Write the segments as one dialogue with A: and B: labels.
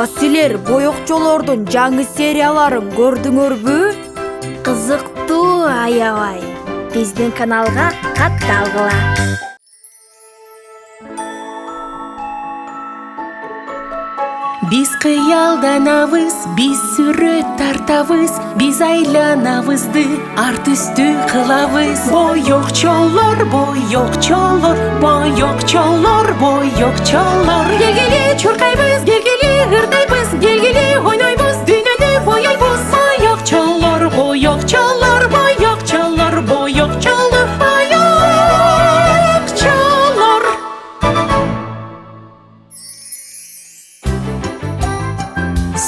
A: Силер боёкчолордун жаңы серияларын көрдүңөрбү?
B: Кызыктуу аябай. Биздин каналга катталгыла.
C: Биз кыялданабыз, биз сүрөт тартабыз, биз айланабызды арт үстү кылабыз. Боёкчолор, боёкчолор, боёкчолор, боёкчолор. Келгиле чуркайбыз, келгиле ырдайбыз, келгиле ойнойбуз, дүйнөнү боёйбуз. Боёкчолор, боёкчолор, боёкчолор, боёкчолор, боёкчолор.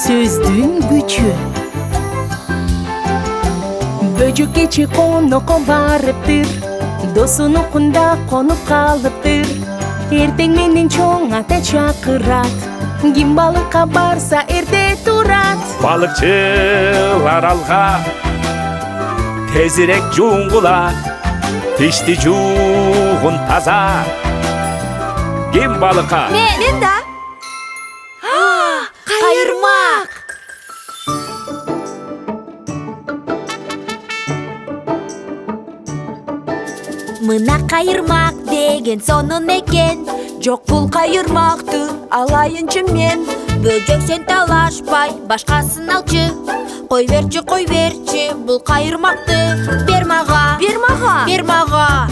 C: Сөздүн күчү. Бөжөк кечи конокко барыптыр, досунукунда конуп калыптыр. Эртең менен чоң ата чакырат, ким балыкка барса эрте турат.
D: Балыкчылар алга тезирээк жууңгула, тишти жуугун таза. Ким балыкка?
A: Мен да.
B: Кайырмак.
A: Мына кайырмак деген сонун экен. Жок бул кайырмакты алайынчы мен. Бөжөк сен талашпай башкасын алчы. Кой берчи, бул кайырмакты бер мага. Бер мага. Бер мага.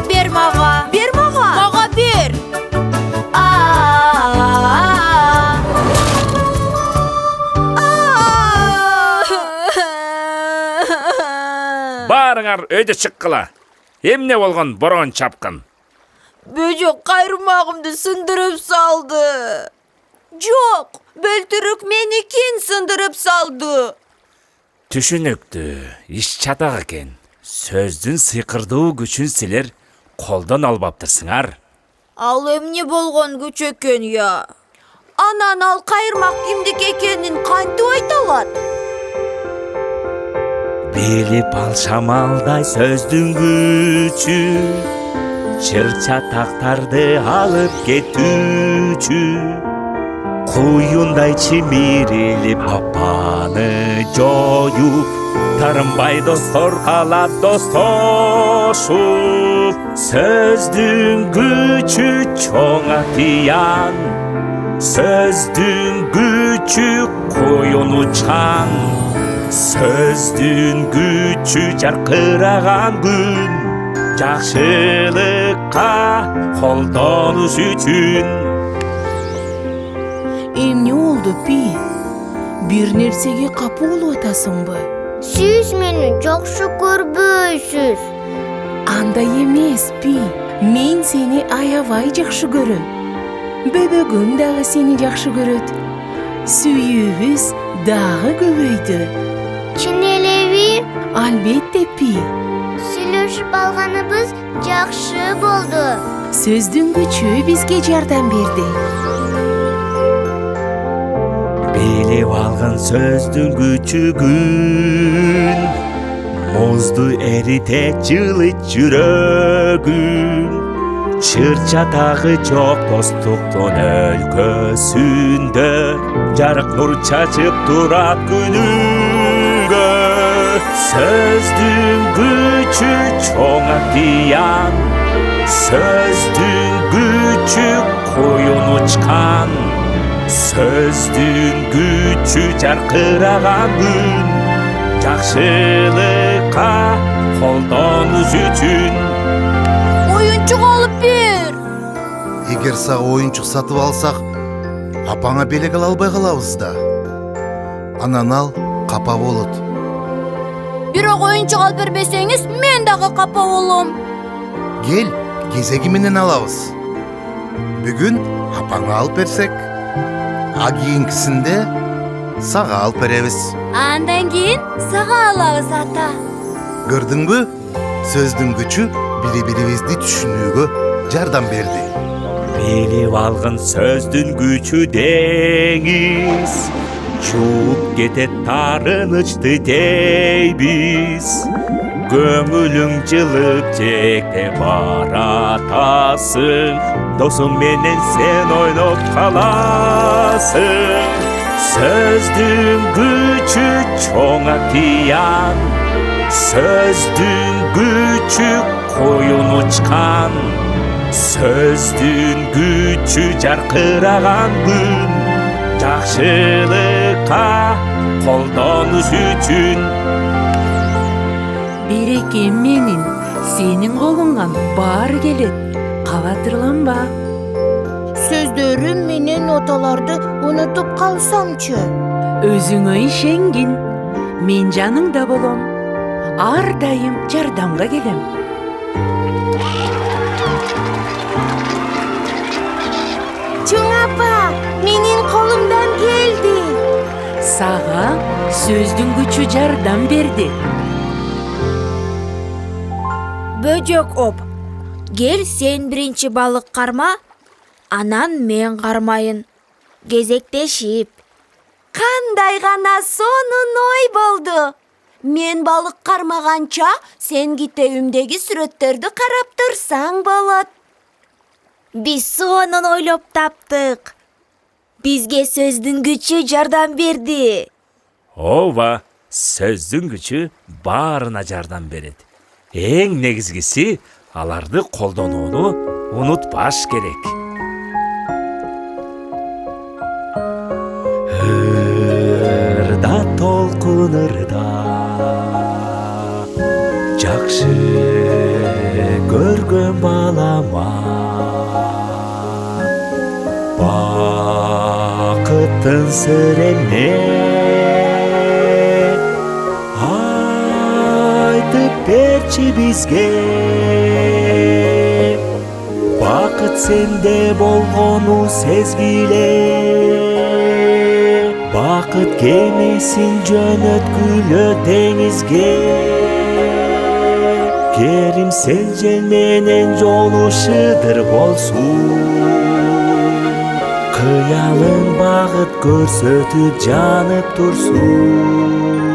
A: Бер мага. Бер мага. Мага бер.
D: Барыңар өйдө чыккыла. Эмне болгон борон чапкын?
A: Бөжөк кайырмагымды сындырып салды. Жок, бөлтүрүк меникин сындырып салды.
D: Түшүнүктүү, иш чатак экен. Сөздүн сыйкырдуу күчүн силер колдон албаптырсыңар.
A: Ал эмне болгон күч экен я? Анан ал кайырмак кимдики экенин кантип айта алат?
D: Билип ал шамалдай сөздүн күчү, чыр чатактарды алып кетүүчү. Куюндай чимирилип апаны жоюп, тарынбай достор калат достошуп. Сөздүн күчү чоң атыян, сөздүн күчү коюн учан. Сөздүн күчү жаркыраган күн, жакшылыкка колдонуш үчүн.
C: Эмне болду Пи? Бир нерсеге капа болуп атасыңбы?
B: Сиз мени жакшы көрбөйсүз.
C: Андай эмес, Пи. Мен сени аябай жакшы көрөм. Бөбөгүм дагы сени жакшы көрөт. Сүйүүбүз дагы көбөйдү.
B: Чын элеби?
C: Албетте, Пи.
B: Сүйлөшүп алганыбыз жакшы болду.
C: Сөздүн күчү бизге жардам берди.
D: Билип алган сөздүн күчүгүн, музду эритет жылыт жүрөгүн. Чыр чатагы жок достуктун өлкөсүндө, жарык нур чачып турат күнүгө. Сөздүн күчү чоң атыян, сөздүн күчү коюн учкан. Сөздүн күчү жаркыраган күн, жакшылыкка колдонуш үчүн.
A: Оюнчук алып бер.
E: Эгер сага оюнчук сатып алсак, апаңа белек ала албай калабыз да. Анан ал капа болот.
A: Бирок оюнчук алып бербесеңиз, мен дагы капа болом.
E: Кел, кезеги менен алабыз. Бүгүн апаңа алып берсек, кийинкисинде сага алып беребиз.
A: Андан кийин сага алабыз ата.
E: Көрдүңбү? Сөздүн күчү бири-бирибизди түшүнүүгө жардам берди.
D: Билип алган сөздүн күчү деңиз, жууп кетет таарынычты дейбиз.
F: көңүлүң жылып жээкте баратасың, досуң менен сен ойноп каласың. Сөздүн күчү чоң океан, сөздүн күчү коюн учкан, сөздүн күчү жаркыраган күн, жакшылыкка колдонуш үчүн.
C: Берекем менин, сенин колуңан баары келет. Кабатырланба.
A: Сөздөрүм менен оталарды унутуп калсамчы?
C: Өзүңө ишенгин. Мен жаныңда болом. Ар дайым жардамга келем.
A: Чоң апа, менин колумдан келди.
C: Сага сөздүн күчү жардам берди.
A: Бөжөк оп, кел сен биринчи балык карма, анан мен кармайын. Кезектешип. Кандай гана сонун ой болду. Мен балык кармаганча, сен китебимдеги сүрөттөрдү карап турсаң болот. Биз сонун ойлоп таптык. Бизге сөздүн күчү жардам берди.
D: Ооба, сөздүн күчү баарына жардам берет. Эң негизгиси аларды колдонууну унутпаш керек.
F: Ырда толкун ырда, жакшы көргөн балама, бакыттын сыр эмне айтып берчи бизге. Бакыт сенде болгону сезгиле, бакыт кемесин жөнөткүлө деңизге. Керим сен жел менен жолу шыдыр болсун, кыялың багыт көрсөтүп жанып турсун.